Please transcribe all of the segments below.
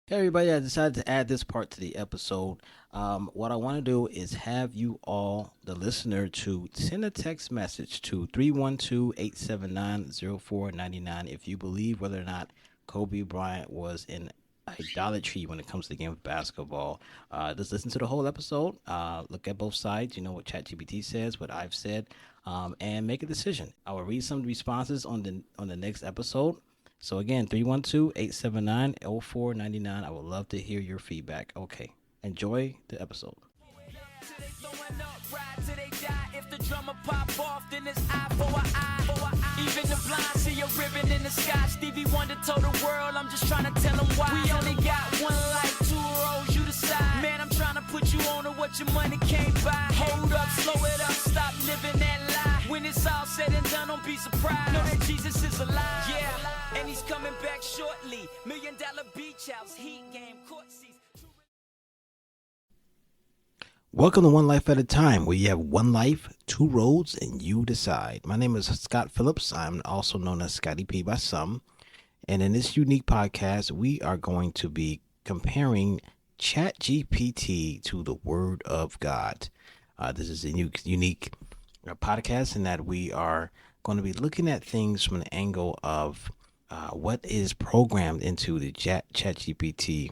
Hey everybody, I decided to add this part to the episode. What I want to do is have you all, the listener, to send a text message to 312-879-0499 if you believe whether or not Kobe Bryant was in idolatry when it comes to the game of basketball. Just listen to the whole episode. Look at both sides. You know what ChatGPT says, what I've said, and make a decision. I will read some responses on the next episode. So again, 312-879-0499. I would love to hear your feedback. Okay. Enjoy the episode. If the drummer pop off, then it's eye for an eye. Even the blind see a ribbon in the sky. Stevie Wonder told the world, I'm just trying to tell them why. We only got one life, two roads, you decide. Man, I'm trying to put you on to what your money can't buy. Hold up, slow it up, stop living that lie. When it's all said and done, don't be surprised. Know that Jesus is alive. Yeah, and he's coming back shortly. $1,000,000 beach house, heat game, court seats. Welcome to One Life at a Time, where you have one life, two roads, and you decide. My name is Scott Phillips. I'm also known as Scotty P by some. And in this unique podcast, we are going to be comparing ChatGPT to the Word of God. This is a unique podcast in that we are going to be looking at things from an angle of what is programmed into the ChatGPT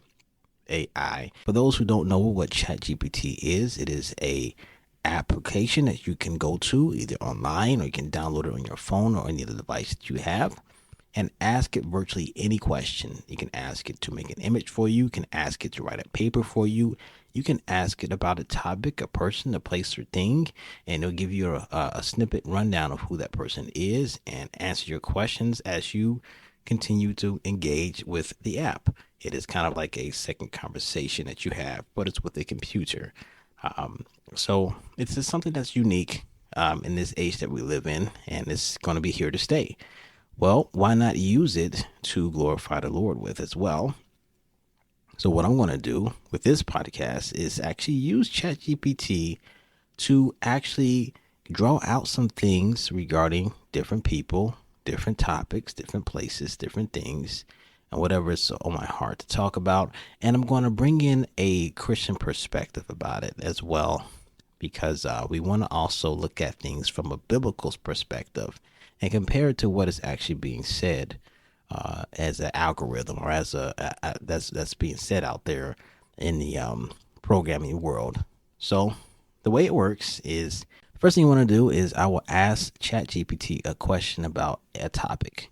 AI. For those who don't know what ChatGPT is, it is a application that you can go to either online, or you can download it on your phone or any other device that you have and ask it virtually any question. You can ask it to make an image for you. You can ask it to write a paper for you. You can ask it about a topic, a person, a place, or thing, and it'll give you a snippet rundown of who that person is and answer your questions as you continue to engage with the app. It is kind of like a second conversation that you have, but it's with a computer. So it's just something that's unique in this age that we live in, and it's going to be here to stay. Well, why not use it to glorify the Lord with as well? So what I'm going to do with this podcast is actually use ChatGPT to actually draw out some things regarding different people, different topics, different places, different things, and whatever is on my heart to talk about. And I'm going to bring in a Christian perspective about it as well, because we want to also look at things from a biblical perspective and compare it to what is actually being said as an algorithm, or as that's being said out there in the programming world. So the way it works is, first thing you want to do is I will ask ChatGPT a question about a topic,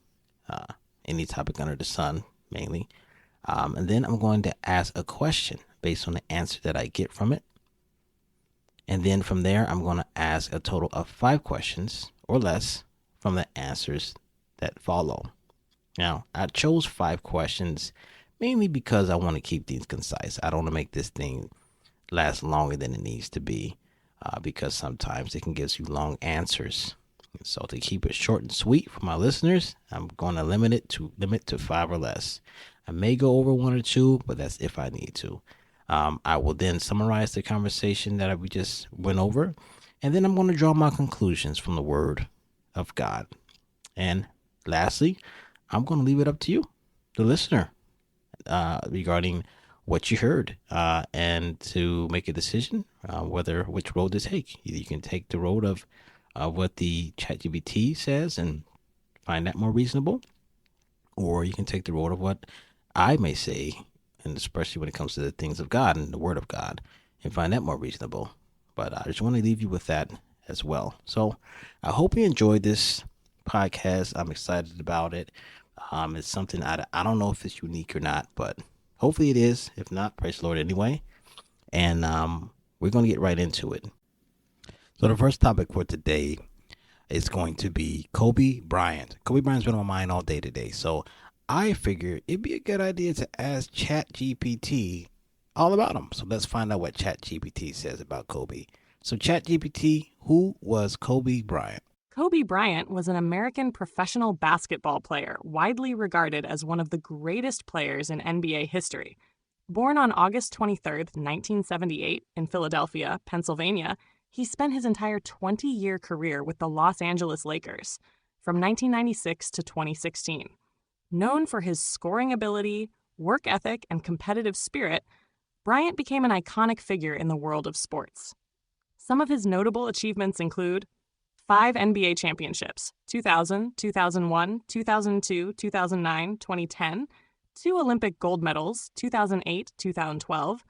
any topic under the sun, mainly. And then I'm going to ask a question based on the answer that I get from it. And then from there, I'm going to ask a total of 5 questions or less from the answers that follow. Now, I chose 5 questions mainly because I want to keep things concise. I don't want to make this thing last longer than it needs to be, because sometimes it can give you long answers. So to keep it short and sweet for my listeners, I'm going to limit to 5 or less. I may go over 1 or 2, but that's if I need to. I will then summarize the conversation that we just went over, and then I'm going to draw my conclusions from the Word of God. And lastly, I'm going to leave it up to you, the listener, regarding what you heard, and to make a decision which road to take. Either you can take the road of what the ChatGPT says and find that more reasonable, or you can take the road of what I may say, and especially when it comes to the things of God and the Word of God, and find that more reasonable. But I just want to leave you with that as well. So I hope you enjoyed this podcast. I'm excited about it. It's something I don't know if it's unique or not, but hopefully it is. If not, praise the Lord anyway. And we're going to get right into it. So the first topic for today is going to be Kobe Bryant. Kobe Bryant's been on my mind all day today. So I figured it'd be a good idea to ask ChatGPT all about him. So let's find out what ChatGPT says about Kobe. So ChatGPT, who was Kobe Bryant? Kobe Bryant was an American professional basketball player, widely regarded as one of the greatest players in NBA history. Born on August 23, 1978, in Philadelphia, Pennsylvania, he spent his entire 20-year career with the Los Angeles Lakers, from 1996 to 2016. Known for his scoring ability, work ethic, and competitive spirit, Bryant became an iconic figure in the world of sports. Some of his notable achievements include 5 NBA championships, 2000, 2001, 2002, 2009, 2010, 2 Olympic gold medals, 2008, 2012,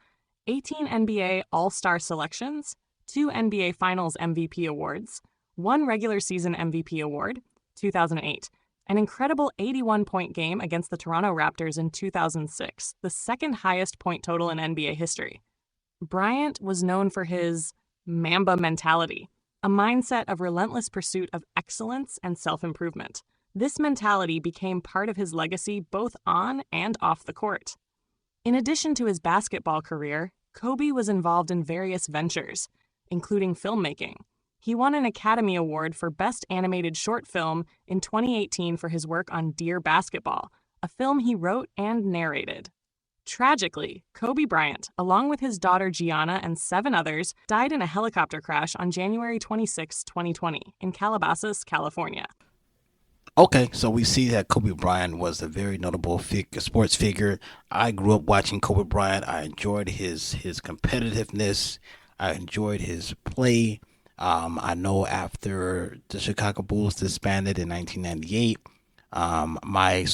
18 NBA All-Star selections, 2 NBA Finals MVP awards, 1 regular season MVP award, 2008, an incredible 81-point game against the Toronto Raptors in 2006, the second highest point total in NBA history. Bryant was known for his Mamba mentality, a mindset of relentless pursuit of excellence and self-improvement. This mentality became part of his legacy both on and off the court. In addition to his basketball career, Kobe was involved in various ventures, including filmmaking. He won an Academy Award for Best Animated Short Film in 2018 for his work on Dear Basketball, a film he wrote and narrated. Tragically, Kobe Bryant, along with his daughter Gianna and 7 others, died in a helicopter crash on January 26, 2020, in Calabasas, California. Okay, so we see that Kobe Bryant was a very notable sports figure. I grew up watching Kobe Bryant. I enjoyed his competitiveness. I enjoyed his play. I know after the Chicago Bulls disbanded in 1998, my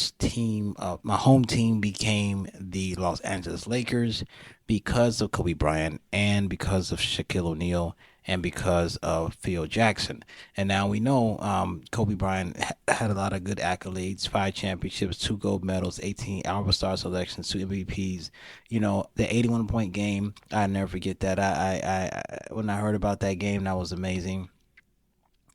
home team became the Los Angeles Lakers because of Kobe Bryant and because of Shaquille O'Neal and because of Phil Jackson. And now we know Kobe Bryant had a lot of good accolades: 5 championships, 2 gold medals, 18 All-Star selections, 2 MVPs. You know, the 81-point game, I never forget that. I when I heard about that game, that was amazing.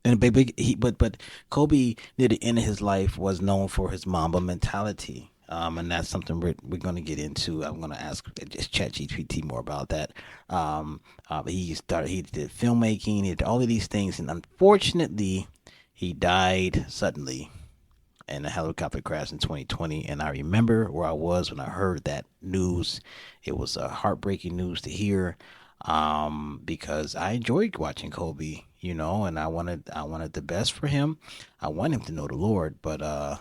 And but Kobe near the end of his life was known for his Mamba mentality. And that's something we're going to get into. I'm going to ask just ChatGPT more about that. He did filmmaking, he did all of these things, and unfortunately, he died suddenly in a helicopter crash in 2020. And I remember where I was when I heard that news. It was a heartbreaking news to hear, because I enjoyed watching Kobe, and I wanted the best for him. I want him to know the Lord, but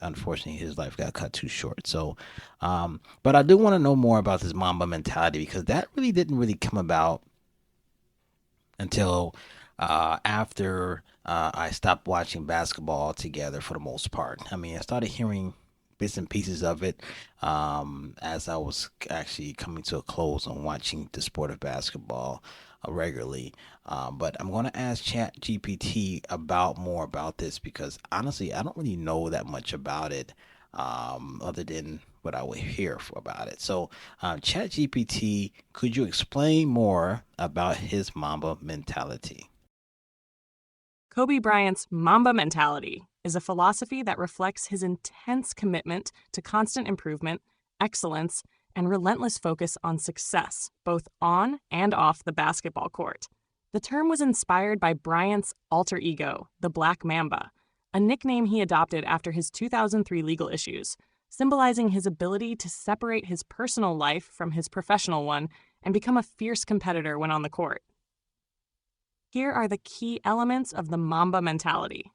unfortunately his life got cut too short. So, but I do want to know more about this Mamba mentality, because that really didn't really come about until after I stopped watching basketball altogether for the most part. I mean, I started hearing bits and pieces of it as I was actually coming to a close on watching the sport of basketball regularly. But I'm going to ask ChatGPT about more about this, because honestly, I don't really know that much about it, other than what I would hear about it. So, ChatGPT, could you explain more about his Mamba mentality? Kobe Bryant's Mamba mentality is a philosophy that reflects his intense commitment to constant improvement, excellence, and relentless focus on success, both on and off the basketball court. The term was inspired by Bryant's alter ego, the Black Mamba, a nickname he adopted after his 2003 legal issues, symbolizing his ability to separate his personal life from his professional one and become a fierce competitor when on the court. Here are the key elements of the Mamba mentality.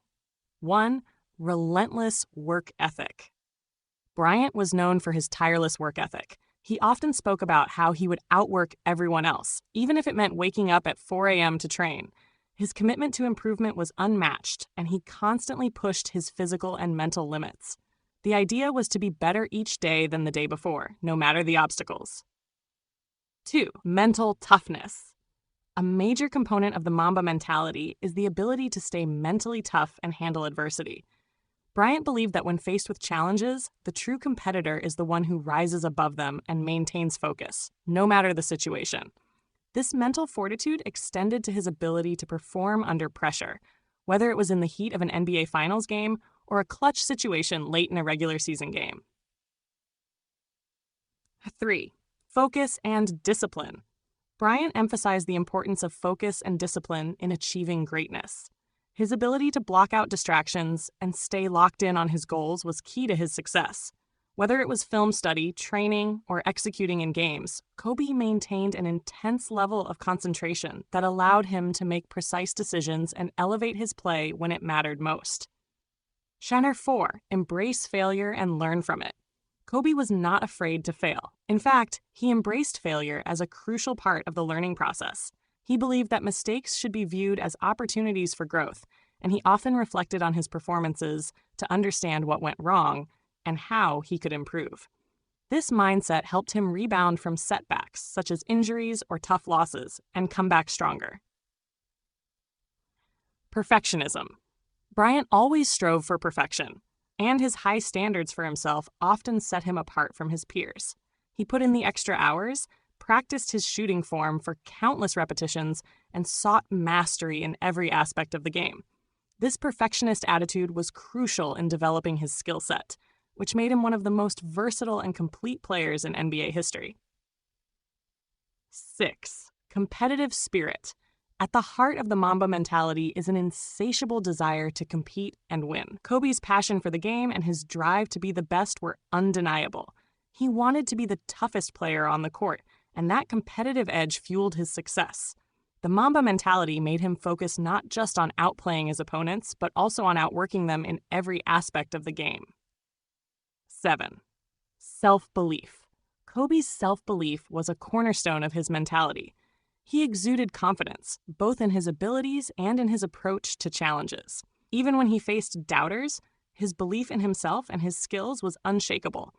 1. Relentless work ethic. Bryant was known for his tireless work ethic. He often spoke about how he would outwork everyone else, even if it meant waking up at 4 a.m. to train. His commitment to improvement was unmatched, and he constantly pushed his physical and mental limits. The idea was to be better each day than the day before, no matter the obstacles. 2. Mental toughness. A major component of the Mamba mentality is the ability to stay mentally tough and handle adversity. Bryant believed that when faced with challenges, the true competitor is the one who rises above them and maintains focus, no matter the situation. This mental fortitude extended to his ability to perform under pressure, whether it was in the heat of an NBA Finals game or a clutch situation late in a regular season game. 3. Focus and discipline. Bryant emphasized the importance of focus and discipline in achieving greatness. His ability to block out distractions and stay locked in on his goals was key to his success. Whether it was film study, training, or executing in games, Kobe maintained an intense level of concentration that allowed him to make precise decisions and elevate his play when it mattered most. Shiner 4. Embrace failure and learn from it. Kobe was not afraid to fail. In fact, he embraced failure as a crucial part of the learning process. He believed that mistakes should be viewed as opportunities for growth, and he often reflected on his performances to understand what went wrong and how he could improve. This mindset helped him rebound from setbacks, such as injuries or tough losses, and come back stronger. Perfectionism. Bryant always strove for perfection, and his high standards for himself often set him apart from his peers. He put in the extra hours, practiced his shooting form for countless repetitions, and sought mastery in every aspect of the game. This perfectionist attitude was crucial in developing his skill set, which made him one of the most versatile and complete players in NBA history. 6. Competitive spirit. At the heart of the Mamba mentality is an insatiable desire to compete and win. Kobe's passion for the game and his drive to be the best were undeniable. He wanted to be the toughest player on the court, and that competitive edge fueled his success. The Mamba mentality made him focus not just on outplaying his opponents, but also on outworking them in every aspect of the game. 7. Self-belief. Kobe's self-belief was a cornerstone of his mentality. He exuded confidence, both in his abilities and in his approach to challenges. Even when he faced doubters, his belief in himself and his skills was unshakable.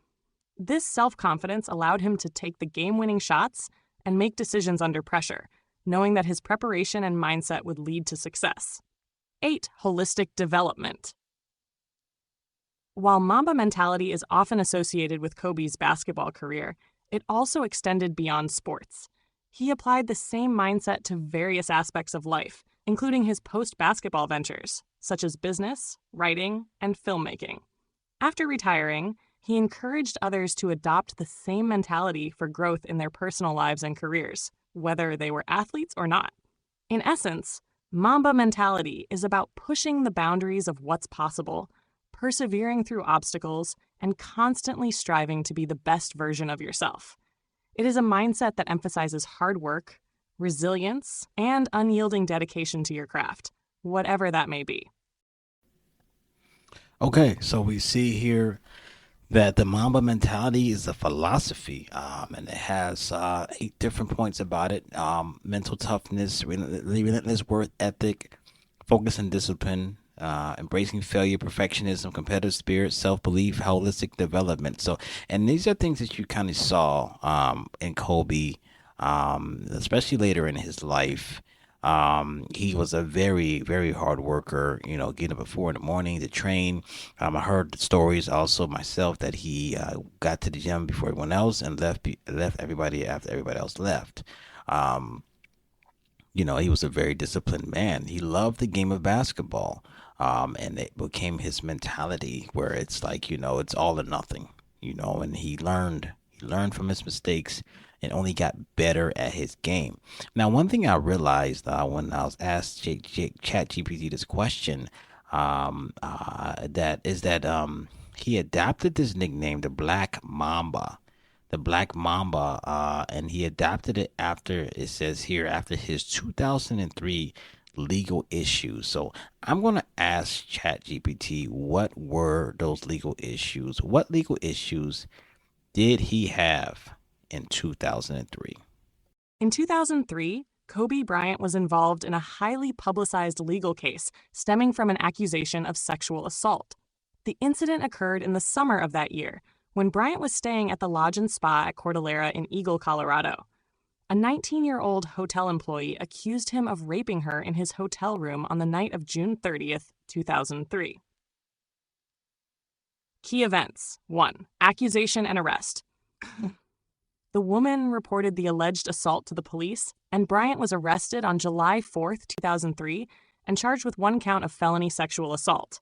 This self-confidence allowed him to take the game-winning shots and make decisions under pressure, knowing that his preparation and mindset would lead to success. 8. Holistic development. While Mamba mentality is often associated with Kobe's basketball career, it also extended beyond sports. He applied the same mindset to various aspects of life, including his post-basketball ventures, such as business, writing, and filmmaking. After retiring, he encouraged others to adopt the same mentality for growth in their personal lives and careers, whether they were athletes or not. In essence, Mamba mentality is about pushing the boundaries of what's possible, persevering through obstacles, and constantly striving to be the best version of yourself. It is a mindset that emphasizes hard work, resilience, and unyielding dedication to your craft, whatever that may be. Okay, so we see here that the Mamba mentality is a philosophy, and it has 8 different points about it: mental toughness, relentless work ethic, focus and discipline, embracing failure, perfectionism, competitive spirit, self-belief, holistic development. So, and these are things that you kind of saw in Kobe, especially later in his life. He was a very, very hard worker, getting up at 4 in the morning to train. I heard stories also myself that he got to the gym before everyone else and left everybody after everybody else left. Um, he was a very disciplined man. He loved the game of basketball. And it became his mentality where it's like, it's all or nothing, and he learned from his mistakes and only got better at his game. Now, one thing I realized when I was asked ChatGPT this question, that he adapted this nickname, the Black Mamba, and he adapted it after, it says here, after his 2003 legal issues. So I'm going to ask ChatGPT, what were those legal issues? What legal issues did he have in 2003? In 2003, Kobe Bryant was involved in a highly publicized legal case stemming from an accusation of sexual assault. The incident occurred in the summer of that year, when Bryant was staying at the Lodge and Spa at Cordillera in Eagle, Colorado. A 19-year-old hotel employee accused him of raping her in his hotel room on the night of June 30th, 2003. Key events. 1. Accusation and arrest. The woman reported the alleged assault to the police, and Bryant was arrested on July 4th, 2003, and charged with 1 count of felony sexual assault.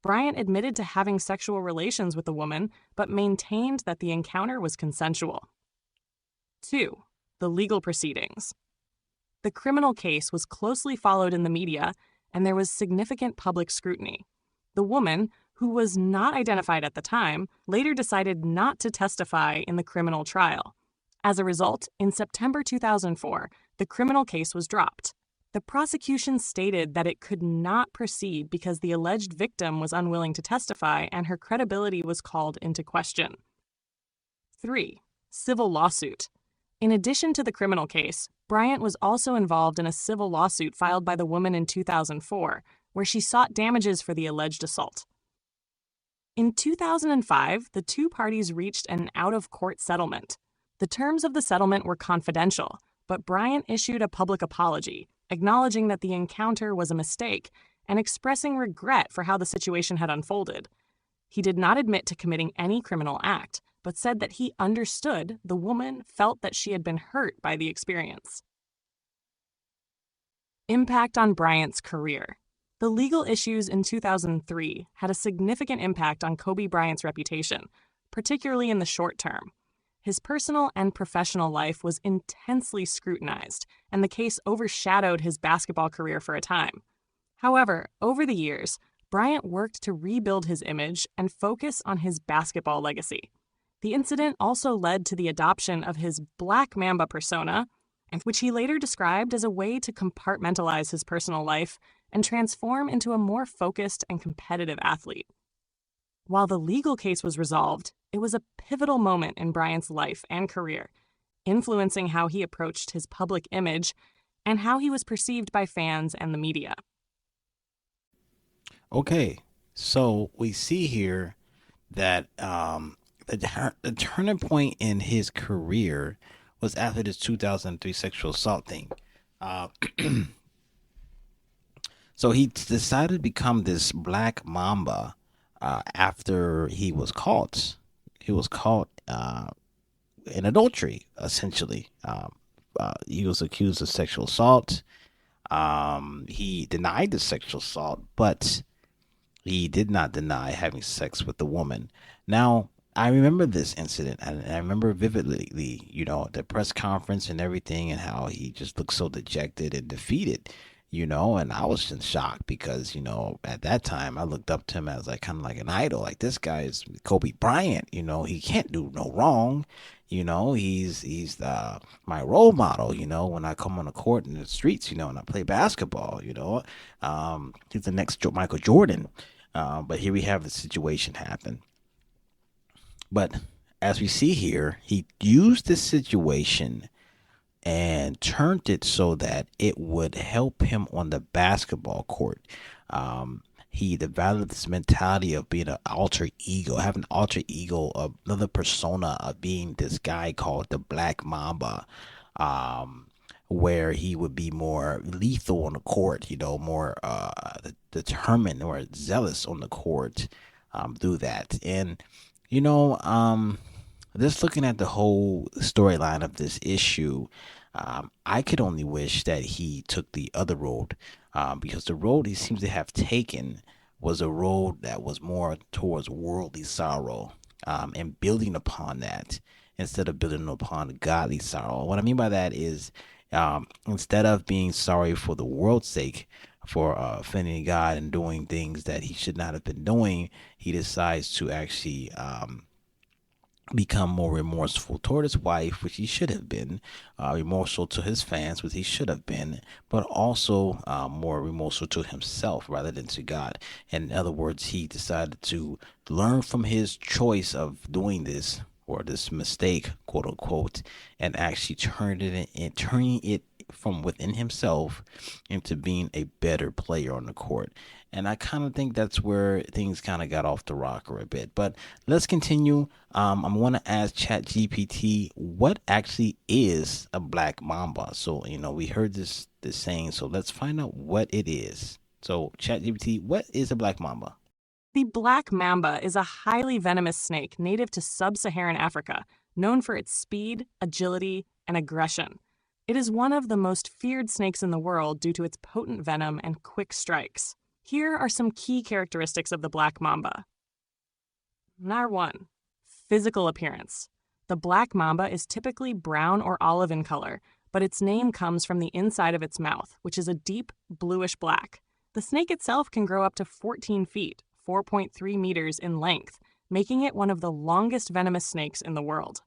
Bryant admitted to having sexual relations with the woman, but maintained that the encounter was consensual. 2. The legal proceedings. The criminal case was closely followed in the media, and there was significant public scrutiny. The woman, who was not identified at the time, later decided not to testify in the criminal trial. As a result, in September 2004, the criminal case was dropped. The prosecution stated that it could not proceed because the alleged victim was unwilling to testify and her credibility was called into question. 3. Civil lawsuit. In addition to the criminal case, Bryant was also involved in a civil lawsuit filed by the woman in 2004, where she sought damages for the alleged assault. In 2005, the two parties reached an out-of-court settlement. The terms of the settlement were confidential, but Bryant issued a public apology, acknowledging that the encounter was a mistake and expressing regret for how the situation had unfolded. He did not admit to committing any criminal act, but said that he understood the woman felt that she had been hurt by the experience. Impact on Bryant's career. The legal issues in 2003 had a significant impact on Kobe Bryant's reputation, particularly in the short term. His personal and professional life was intensely scrutinized, and the case overshadowed his basketball career for a time. However, over the years, Bryant worked to rebuild his image and focus on his basketball legacy. The incident also led to the adoption of his Black Mamba persona, which he later described as a way to compartmentalize his personal life and transform into a more focused and competitive athlete. While the legal case was resolved, it was a pivotal moment in Bryant's life and career, influencing how he approached his public image and how he was perceived by fans and the media. Okay, so we see here that the turning point in his career was after this 2003 sexual assault thing. Uh, so he decided to become this Black Mamba after he was caught. He was caught in adultery, essentially. He was accused of sexual assault. He denied the sexual assault, but he did not deny having sex with the woman. Now, I remember this incident, and I remember vividly, the press conference and everything, and how he just looked so dejected and defeated, and I was in shock because, at that time I looked up to him as like kind of like an idol. Like, this guy is Kobe Bryant, he can't do no wrong. He's my role model, when I come on the court in the streets, and I play basketball, he's the next Michael Jordan. But here we have the situation happen. But as we see here, he used this situation and turned it so that it would help him on the basketball court. He developed this mentality of being an alter ego, having an alter ego, of another persona of being this guy called the Black Mamba, where he would be more lethal on the court, more determined or zealous on the court through that. And, just looking at the whole storyline of this issue, I could only wish that he took the other road, because the road he seems to have taken was a road that was more towards worldly sorrow, and building upon that instead of building upon godly sorrow. What I mean by that is, instead of being sorry for the world's sake, for offending God and doing things that he should not have been doing, he decides to actually become more remorseful toward his wife, which he should have been, remorseful to his fans, which he should have been, but also more remorseful to himself rather than to God. In other words, he decided to learn from his choice of doing this, or this mistake, quote unquote, and actually turning it from within himself into being a better player on the court. And I kind of think that's where things kind of got off the rocker a bit. But let's continue. I'm going to ask ChatGPT, what actually is a Black Mamba? So, we heard this saying, so let's find out what it is. So, ChatGPT, what is a Black Mamba? The Black Mamba is a highly venomous snake native to sub-Saharan Africa, known for its speed, agility, and aggression. It is one of the most feared snakes in the world due to its potent venom and quick strikes. Here are some key characteristics of the Black Mamba. Number 1. Physical appearance. The Black Mamba is typically brown or olive in color, but its name comes from the inside of its mouth, which is a deep bluish black. The snake itself can grow up to 14 feet, 4.3 meters in length, making it one of the longest venomous snakes in the world.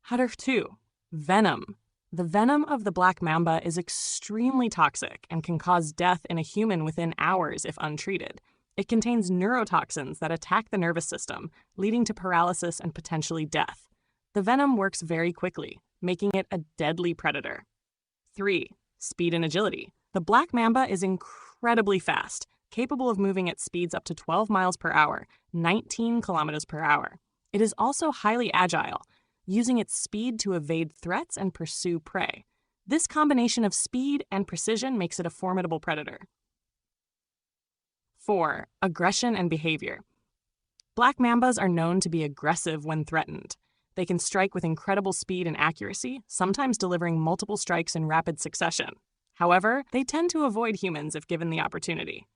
Number 2. Venom. The venom of the Black Mamba is extremely toxic and can cause death in a human within hours if untreated. It contains neurotoxins that attack the nervous system, leading to paralysis and potentially death. The venom works very quickly, making it a deadly predator. 3. Speed and agility. The black mamba is incredibly fast, capable of moving at speeds up to 12 miles per hour, 19 kilometers per hour. It is also highly agile, using its speed to evade threats and pursue prey. This combination of speed and precision makes it a formidable predator. 4. Aggression and behavior. Black mambas are known to be aggressive when threatened. They can strike with incredible speed and accuracy, sometimes delivering multiple strikes in rapid succession. However, they tend to avoid humans if given the opportunity.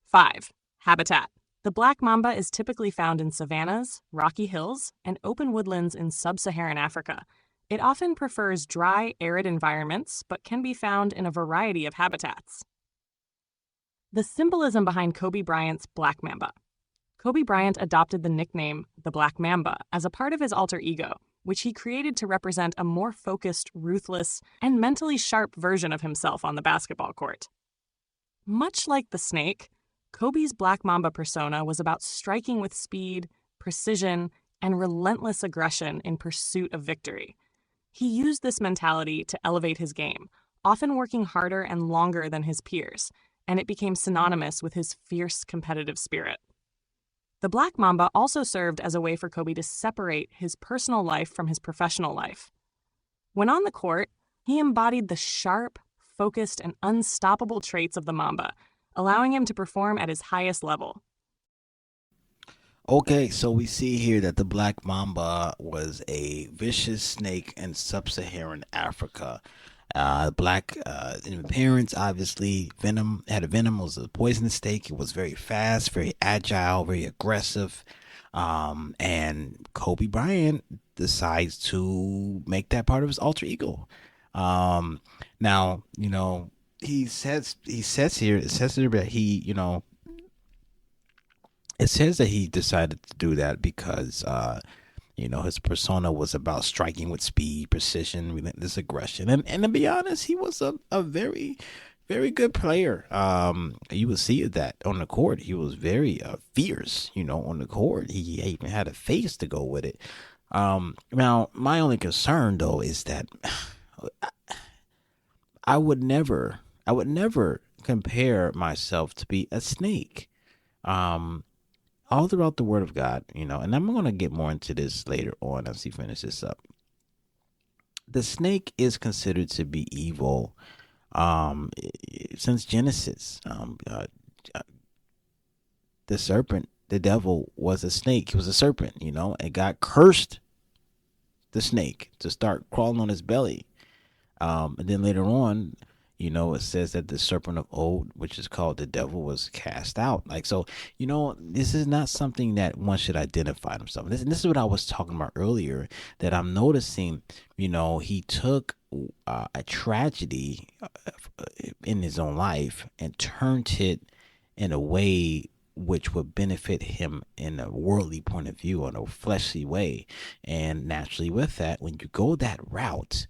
5. Habitat. The black mamba is typically found in savannas, rocky hills, and open woodlands in sub-Saharan Africa. It often prefers dry, arid environments, but can be found in a variety of habitats. The symbolism behind Kobe Bryant's black mamba. Kobe Bryant adopted the nickname the Black Mamba as a part of his alter ego, which he created to represent a more focused, ruthless, and mentally sharp version of himself on the basketball court. Much like the snake, Kobe's Black Mamba persona was about striking with speed, precision, and relentless aggression in pursuit of victory. He used this mentality to elevate his game, often working harder and longer than his peers, and it became synonymous with his fierce competitive spirit. The Black Mamba also served as a way for Kobe to separate his personal life from his professional life. When on the court, he embodied the sharp, focused, and unstoppable traits of the Mamba, allowing him to perform at his highest level. Okay, so we see here that the black mamba was a vicious snake in sub-Saharan Africa. Black in appearance, obviously, venom had a venom. It was a poisonous snake. It was very fast, very agile, very aggressive. And Kobe Bryant decides to make that part of his alter ego. Now, it says here that it says that he decided to do that because his persona was about striking with speed, precision, relentless aggression. And to be honest, he was a very, very good player. You would see that on the court. He was very fierce, on the court. He even had a face to go with it. Now, my only concern, though, is that I would never compare myself to be a snake. All throughout the Word of God, and I'm going to get more into this later on as he finishes this up. The snake is considered to be evil since Genesis. The serpent, the devil, was a snake. He was a serpent, and God cursed the snake to start crawling on his belly. And then later on, it says that the serpent of old, which is called the devil, was cast out. This is not something that one should identify himself. This is what I was talking about earlier, that I'm noticing, he took a tragedy in his own life and turned it in a way which would benefit him in a worldly point of view, in a fleshly way. And naturally with that, when you go that route,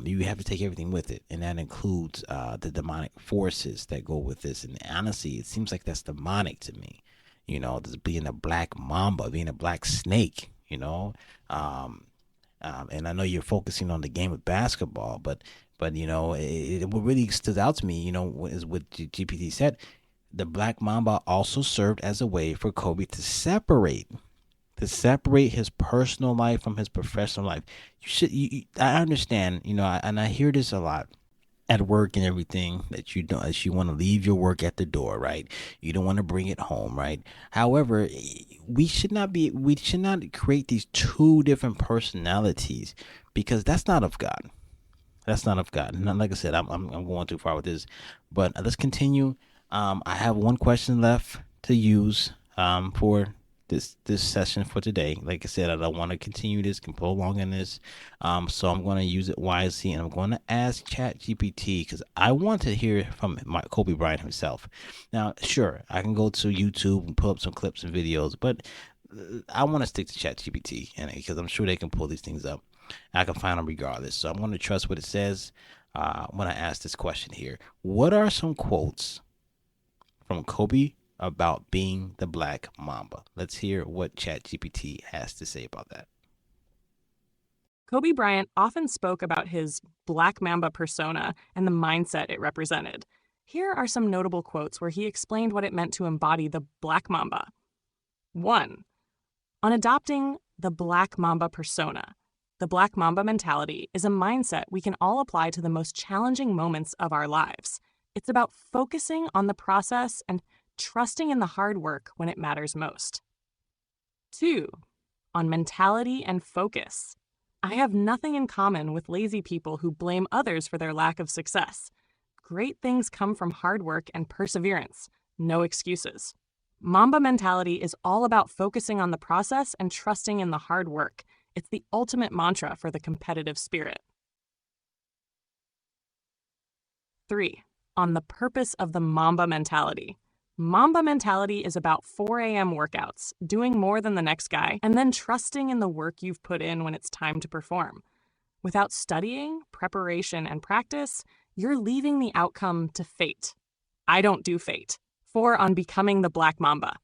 you have to take everything with it, and that includes the demonic forces that go with this. And honestly, it seems like that's demonic to me. This being a black mamba, being a black snake. And I know you're focusing on the game of basketball, but what really stood out to me, is what GPT said. The black mamba also served as a way for Kobe to separate his personal life from his professional life. I understand, and I hear this a lot at work and everything, that you want to leave your work at the door, right? You don't want to bring it home, right? However, we should not create these two different personalities, because that's not of God. That's not of God. And like I said, I'm going too far with this, but let's continue. I have one question left to use for this session for today. Like I said, I don't want to continue this, can prolong in this. So I'm going to use it wisely, and I'm going to ask ChatGPT, because I want to hear from Kobe Bryant himself. Now, sure, I can go to YouTube and pull up some clips and videos, but I want to stick to ChatGPT, and because I'm sure they can pull these things up. I can find them regardless. So I'm going to trust what it says when I ask this question here. What are some quotes from Kobe about being the black mamba? Let's hear what ChatGPT has to say about that. Kobe Bryant often spoke about his Black Mamba persona and the mindset it represented. Here are some notable quotes where he explained what it meant to embody the Black Mamba. 1. On adopting the Black Mamba persona, the Black Mamba mentality is a mindset we can all apply to the most challenging moments of our lives. It's about focusing on the process and trusting in the hard work when it matters most. 2. On mentality and focus. I have nothing in common with lazy people who blame others for their lack of success. Great things come from hard work and perseverance, no excuses. Mamba mentality is all about focusing on the process and trusting in the hard work. It's the ultimate mantra for the competitive spirit. 3. On the purpose of the Mamba mentality. Mamba mentality is about 4 a.m. workouts, doing more than the next guy, and then trusting in the work you've put in when it's time to perform. Without studying, preparation, and practice, you're leaving the outcome to fate. I don't do fate. 4. On becoming the Black Mamba.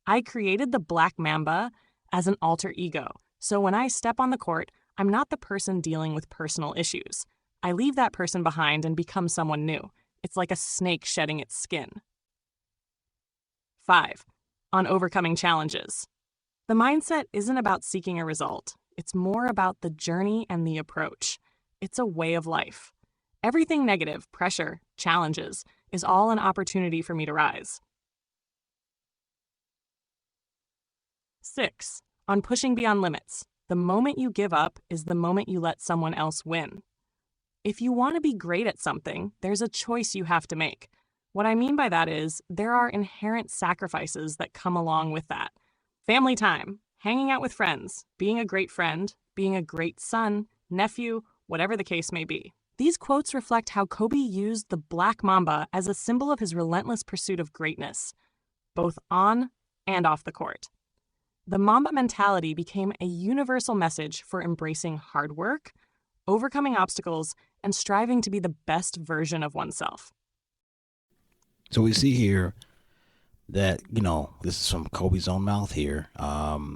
I created the Black Mamba as an alter ego, so when I step on the court, I'm not the person dealing with personal issues. I leave that person behind and become someone new. It's like a snake shedding its skin. 5. On overcoming challenges. The mindset isn't about seeking a result. It's more about the journey and the approach. It's a way of life. Everything negative, pressure, challenges, is all an opportunity for me to rise. 6. On pushing beyond limits. The moment you give up is the moment you let someone else win. If you want to be great at something, there's a choice you have to make. What I mean by that is, there are inherent sacrifices that come along with that. Family time, hanging out with friends, being a great friend, being a great son, nephew, whatever the case may be. These quotes reflect how Kobe used the Black Mamba as a symbol of his relentless pursuit of greatness, both on and off the court. The Mamba mentality became a universal message for embracing hard work, overcoming obstacles, and striving to be the best version of oneself. So we see here that, this is from Kobe's own mouth here. What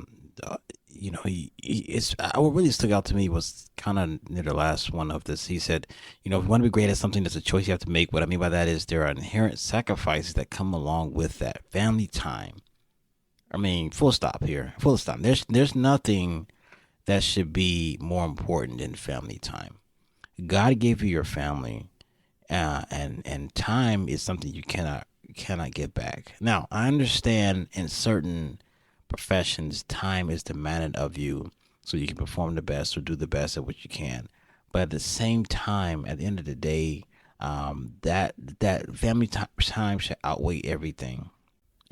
really stuck out to me was kind of near the last one of this. He said, if you want to be great at something, there's a choice you have to make. What I mean by that is there are inherent sacrifices that come along with that. Family time. I mean, full stop here. Full stop. There's nothing that should be more important than family time. God gave you your family, and time is something you cannot get back. Now, I understand in certain professions, time is demanded of you so you can perform the best or do the best at what you can. But at the same time, at the end of the day, that family time should outweigh everything.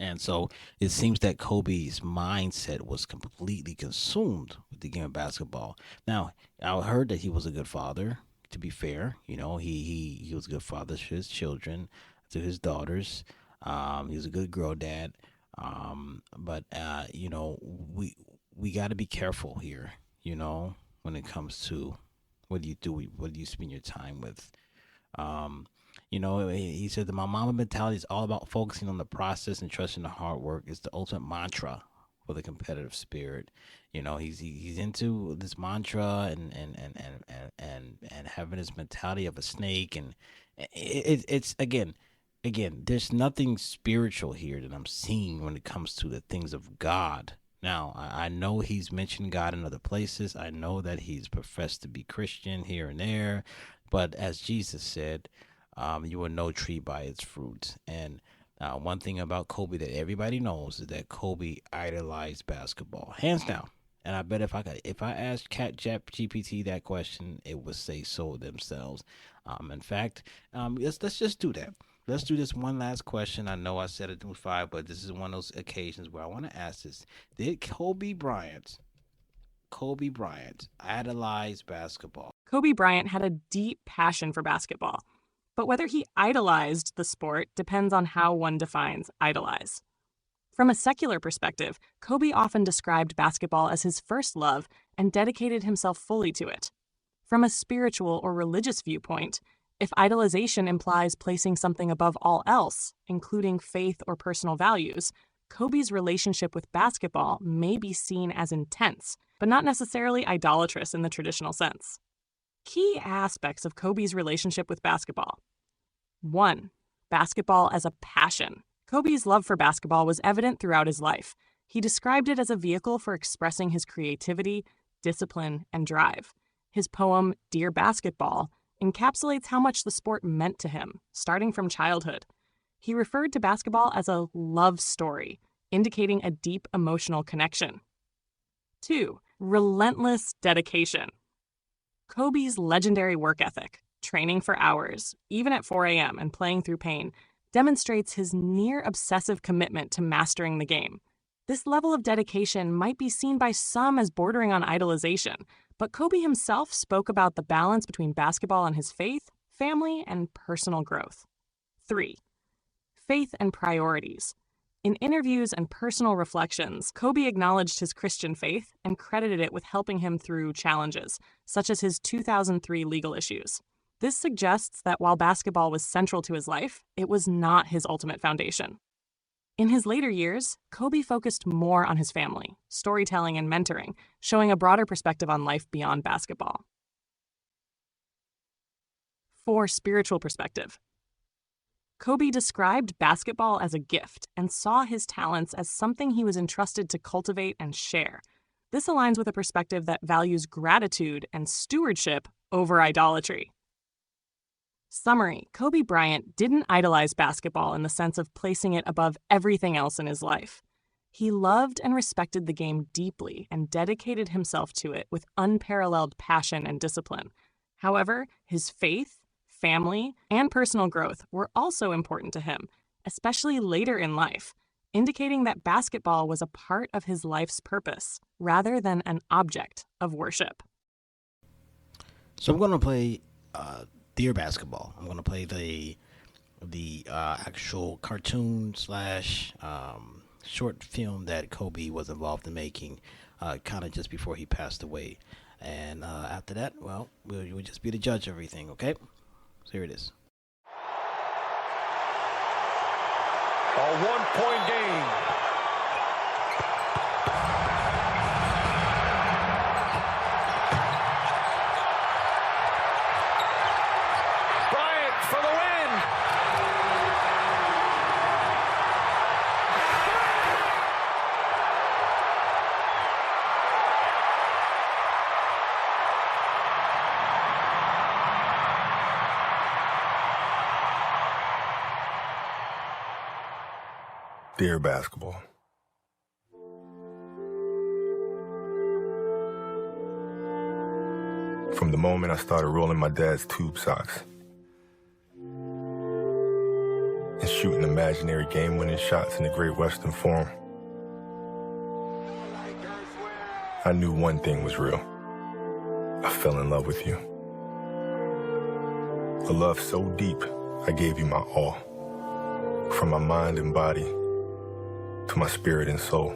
And so it seems that Kobe's mindset was completely consumed with the game of basketball. Now, I heard that he was a good father. To be fair, he was a good father to his children, to his daughters. He was a good girl dad. But we got to be careful here. When it comes to what do you spend your time with. He said that my mama mentality is all about focusing on the process and trusting the hard work. It's the ultimate mantra for the competitive spirit. He's into this mantra and having this mentality of a snake, and it's again, there's nothing spiritual here that I'm seeing when it comes to the things of God. Now, I know he's mentioned God in other places. I know that he's professed to be Christian here and there, but as Jesus said, you will know tree by its fruit. And one thing about Kobe that everybody knows is that Kobe idolized basketball, hands down. And I bet if I asked ChatGPT that question, it would say so themselves. In fact, let's just do that. Let's do this one last question. I know I said it was 5, but this is one of those occasions where I want to ask this: did Kobe Bryant idolize basketball? Kobe Bryant had a deep passion for basketball. But whether he idolized the sport depends on how one defines idolize. From a secular perspective, Kobe often described basketball as his first love and dedicated himself fully to it. From a spiritual or religious viewpoint, if idolization implies placing something above all else, including faith or personal values, Kobe's relationship with basketball may be seen as intense, but not necessarily idolatrous in the traditional sense. Key aspects of Kobe's relationship with basketball. 1. Basketball as a passion. Kobe's love for basketball was evident throughout his life. He described it as a vehicle for expressing his creativity, discipline, and drive. His poem, Dear Basketball, encapsulates how much the sport meant to him, starting from childhood. He referred to basketball as a love story, indicating a deep emotional connection. 2. Relentless dedication. Kobe's legendary work ethic, training for hours, even at 4 a.m. and playing through pain, demonstrates his near-obsessive commitment to mastering the game. This level of dedication might be seen by some as bordering on idolization, but Kobe himself spoke about the balance between basketball and his faith, family, and personal growth. 3. Faith and priorities. In interviews and personal reflections, Kobe acknowledged his Christian faith and credited it with helping him through challenges, such as his 2003 legal issues. This suggests that while basketball was central to his life, it was not his ultimate foundation. In his later years, Kobe focused more on his family, storytelling, and mentoring, showing a broader perspective on life beyond basketball. 4. Spiritual perspective. Kobe described basketball as a gift and saw his talents as something he was entrusted to cultivate and share. This aligns with a perspective that values gratitude and stewardship over idolatry. Summary: Kobe Bryant didn't idolize basketball in the sense of placing it above everything else in his life. He loved and respected the game deeply and dedicated himself to it with unparalleled passion and discipline. However, his faith, family, and personal growth were also important to him, especially later in life, indicating that basketball was a part of his life's purpose rather than an object of worship. So I'm going to play Dear Basketball. I'm going to play the actual cartoon slash short film that Kobe was involved in making kind of just before he passed away. And after that, well, we'll just be the judge of everything, okay? So here it is. A one-point game. Bryant for the win. Dear Basketball. From the moment I started rolling my dad's tube socks and shooting imaginary game-winning shots in the Great Western Forum, I knew one thing was real. I fell in love with you. A love so deep, I gave you my all. From my mind and body to my spirit and soul.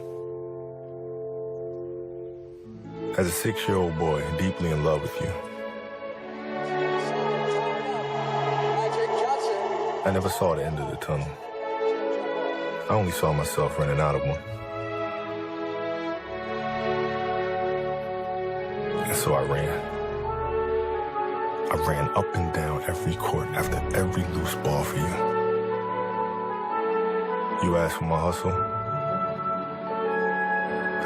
As a 6-year-old boy, deeply in love with you, I never saw the end of the tunnel. I only saw myself running out of one. And so I ran. I ran up and down every court after every loose ball for you. You asked for my hustle.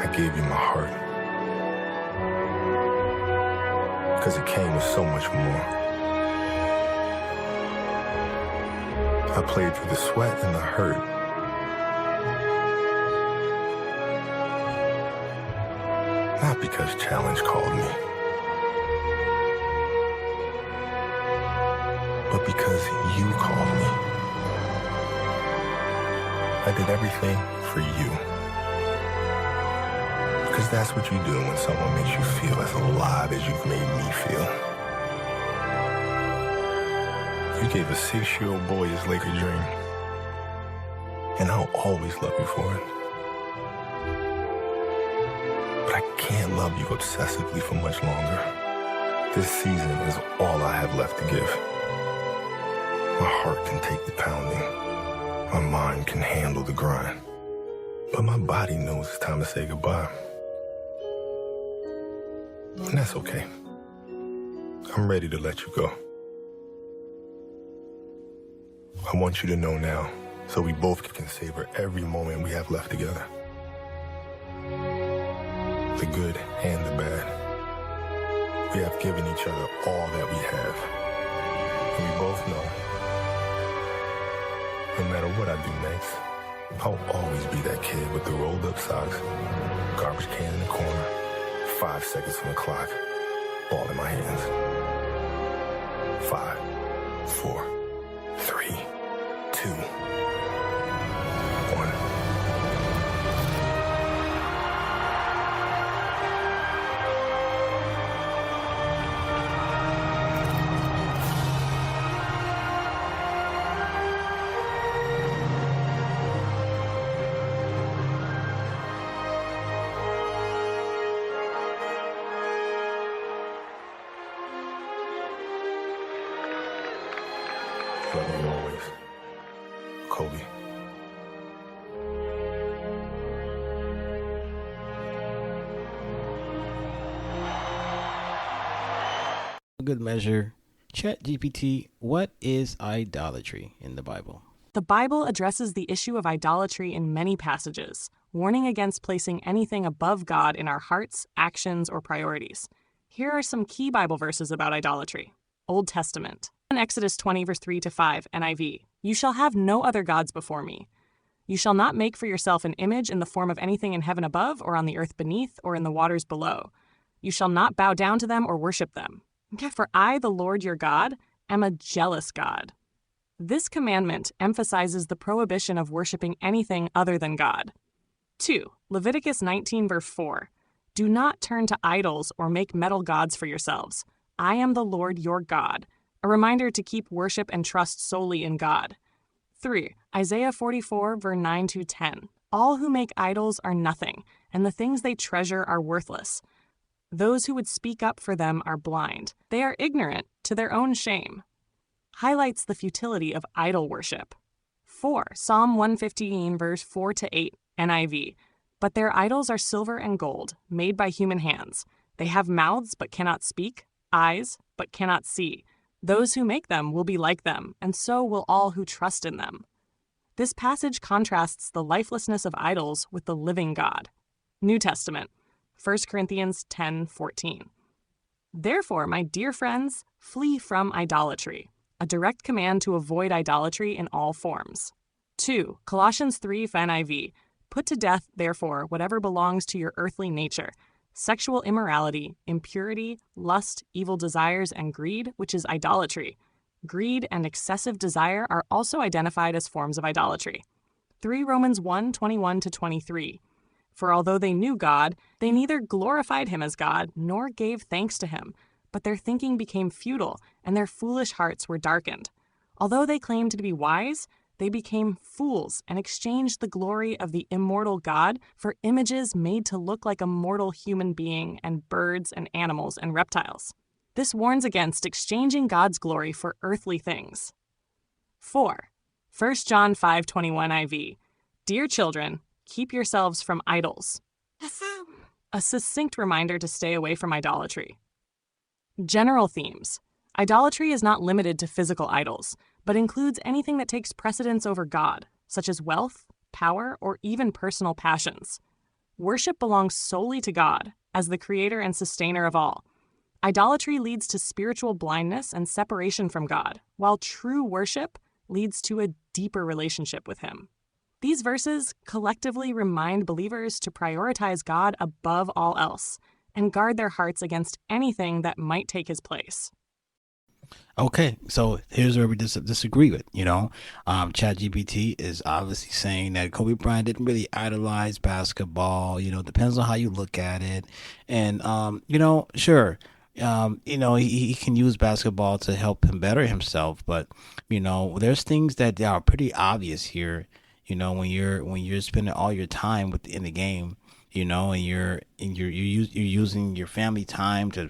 I gave you my heart. Because it came with so much more. I played through the sweat and the hurt. Not because challenge called me, but because you called me. I did everything for you. Because that's what you do when someone makes you feel as alive as you've made me feel. You gave a 6-year-old boy his Laker dream. And I'll always love you for it. But I can't love you obsessively for much longer. This season is all I have left to give. My heart can take the pounding. My mind can handle the grind. But my body knows it's time to say goodbye. And that's okay. I'm ready to let you go. I want you to know now, so we both can savor every moment we have left together. The good and the bad. We have given each other all that we have. And we both know, no matter what I do next, I'll always be that kid with the rolled up socks, garbage can in the corner, 5 seconds on the clock, ball in my hands. 5, 4, 3, 2, 1. Love you always, Kobe. Good measure. ChatGPT, what is idolatry in the Bible? The Bible addresses the issue of idolatry in many passages, warning against placing anything above God in our hearts, actions, or priorities. Here are some key Bible verses about idolatry. Old Testament. In Exodus 20, verse 3-5, NIV, "You shall have no other gods before me. You shall not make for yourself an image in the form of anything in heaven above, or on the earth beneath, or in the waters below. You shall not bow down to them or worship them. For I, the Lord your God, am a jealous God." This commandment emphasizes the prohibition of worshiping anything other than God. 2. Leviticus 19, verse 4, "Do not turn to idols or make metal gods for yourselves. I am the Lord your God." A reminder to keep worship and trust solely in God. 3. Isaiah 44, verse 9-10. "All who make idols are nothing, and the things they treasure are worthless. Those who would speak up for them are blind. They are ignorant to their own shame." Highlights the futility of idol worship. 4. Psalm 115, verse 4-8, NIV. "But their idols are silver and gold, made by human hands. They have mouths but cannot speak, eyes but cannot see. Those who make them will be like them, and so will all who trust in them." This passage contrasts the lifelessness of idols with the living God. New Testament, 1 Corinthians 10:14. "Therefore, my dear friends, flee from idolatry." A direct command to avoid idolatry in all forms. 2. Colossians 3, NIV. "Put to death, therefore, whatever belongs to your earthly nature: sexual immorality, impurity, lust, evil desires, and greed, which is idolatry." Greed and excessive desire are also identified as forms of idolatry. 3 Romans 1:21-23. "For although they knew God, they neither glorified him as God nor gave thanks to him, but their thinking became futile, and their foolish hearts were darkened. Although they claimed to be wise, they became fools and exchanged the glory of the immortal God for images made to look like a mortal human being and birds and animals and reptiles." This warns against exchanging God's glory for earthly things. 4. 1 John 5:21 IV. "Dear children, keep yourselves from idols." A succinct reminder to stay away from idolatry. General themes. Idolatry is not limited to physical idols, but includes anything that takes precedence over God, such as wealth, power, or even personal passions. Worship belongs solely to God, as the creator and sustainer of all. Idolatry leads to spiritual blindness and separation from God, while true worship leads to a deeper relationship with Him. These verses collectively remind believers to prioritize God above all else and guard their hearts against anything that might take His place. Okay, so here's where we disagree with, ChatGPT is obviously saying that Kobe Bryant didn't really idolize basketball, depends on how you look at it. And, sure, he can use basketball to help him better himself. But, there's things that are pretty obvious here, when you're spending all your time in the game. And you're using your family time to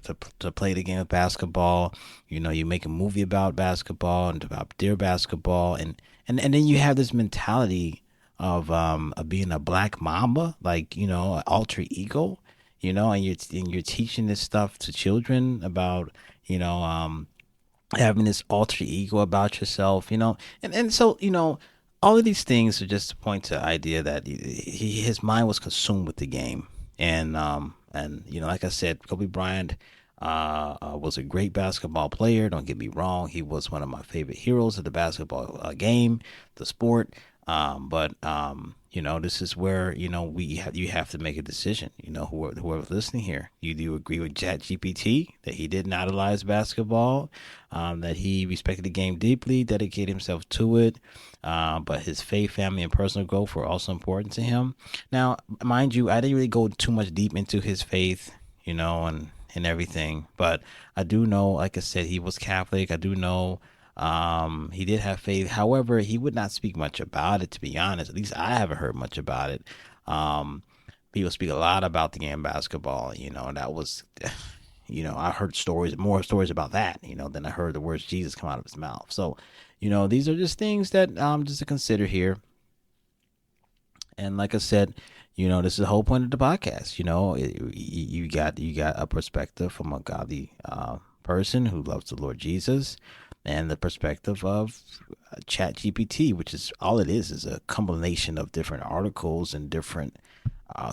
play the game of basketball. You make a movie about basketball and about their basketball, and then you have this mentality of being a black mamba, like, you know, an alter ego, you know, and you're teaching this stuff to children about, you know, having this alter ego about yourself, you know, and so, you know, all of these things are just to point to the idea that his mind was consumed with the game. And you know, like I said, Kobe Bryant was a great basketball player. Don't get me wrong; he was one of my favorite heroes of the basketball game, the sport. But you know, this is where, you know, you have to make a decision. You know, whoever's listening here, do you agree with ChatGPT that he did not idolize basketball, that he respected the game deeply, dedicated himself to it, but his faith, family, and personal growth were also important to him. Now, mind you, I didn't really go too much deep into his faith, you know, and everything, but I do know, like I said, he was Catholic. I do know. He did have faith. However, he would not speak much about it, to be honest. At least I haven't heard much about it. People speak a lot about the game of basketball, you know, and that was, you know, I heard more stories about that, you know, than I heard the words Jesus come out of his mouth. So, you know, these are just things that just to consider here. And like I said, you know, this is the whole point of the podcast. You know, you got a perspective from a godly person who loves the Lord Jesus, and the perspective of ChatGPT, which is all it is a combination of different articles and different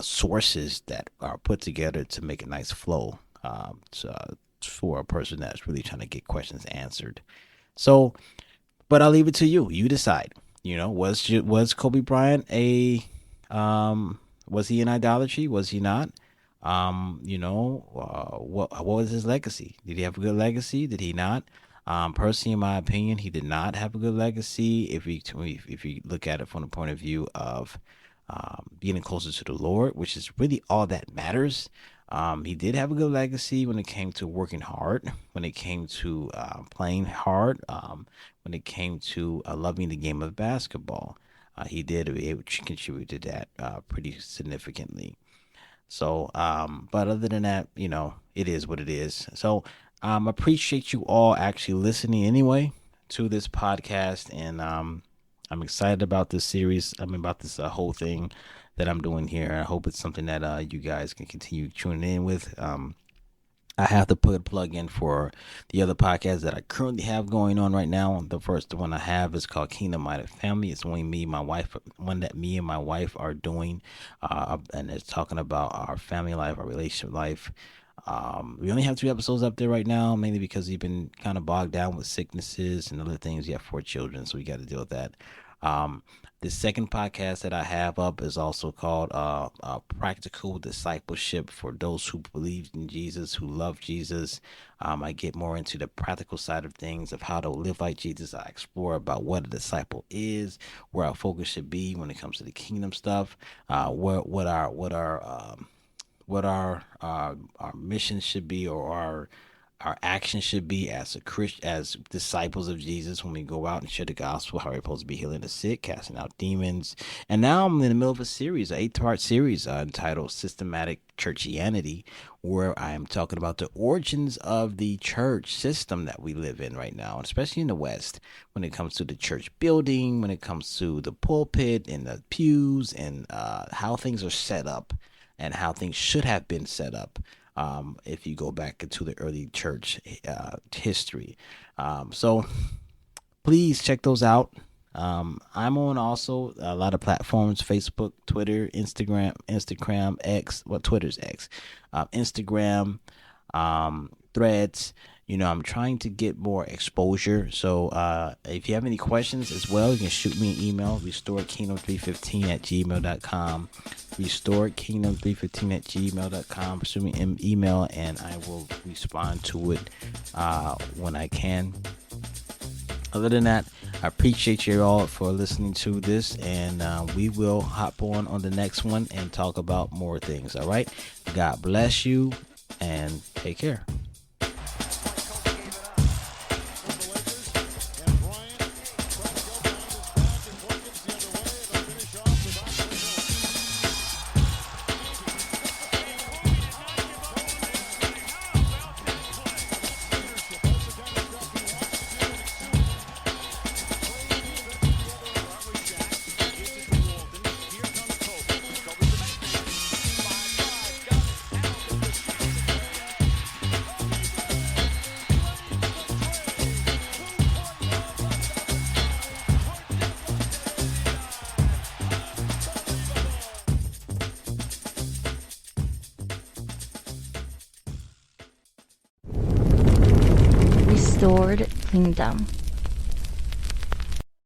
sources that are put together to make a nice flow for a person that's really trying to get questions answered. So, but I'll leave it to you. You decide. You know, was Kobe Bryant was he in idolatry? Was he not? You know, what was his legacy? Did he have a good legacy? Did he not? Personally, in my opinion, he did not have a good legacy. If you look at it from the point of view of being closer to the Lord, which is really all that matters. He did have a good legacy when it came to working hard, when it came to playing hard, when it came to loving the game of basketball. He did contribute to that pretty significantly. So, but other than that, you know, it is what it is. So, appreciate you all actually listening anyway to this podcast, and I'm excited about this series. I mean, about this whole thing that I'm doing here. I hope it's something that you guys can continue tuning in with. I have to put a plug in for the other podcast that I currently have going on right now. The first one I have is called Kingdom Minded Family. It's one that me and my wife are doing, and it's talking about our family life, our relationship life. We only have 2 episodes up there right now, mainly because we've been kind of bogged down with sicknesses and other things. We have 4 children, so we got to deal with that. The second podcast that I have up is also called Practical Discipleship for those who believe in Jesus, who love Jesus. I get more into the practical side of things of how to live like Jesus. I explore about what a disciple is, where our focus should be when it comes to the kingdom stuff, what our mission should be, or our action should be as as disciples of Jesus when we go out and share the gospel, how we're supposed to be healing the sick, casting out demons. And now I'm in the middle of a series, an 8-part series entitled Systematic Churchianity, where I am talking about the origins of the church system that we live in right now, especially in the West, when it comes to the church building, when it comes to the pulpit and the pews, and how things are set up and how things should have been set up. If you go back into the early church history. So please check those out. I'm on also a lot of platforms: Facebook, Twitter, Instagram, X. Well, Twitter's X, Instagram, Threads. You know, I'm trying to get more exposure. So if you have any questions as well, you can shoot me an email, restoredkingdom315@gmail.com. restoredkingdom315@gmail.com. Shoot me an email, and I will respond to it when I can. Other than that, I appreciate you all for listening to this, and we will hop on the next one and talk about more things. All right. God bless you, and take care. Sword Kingdom.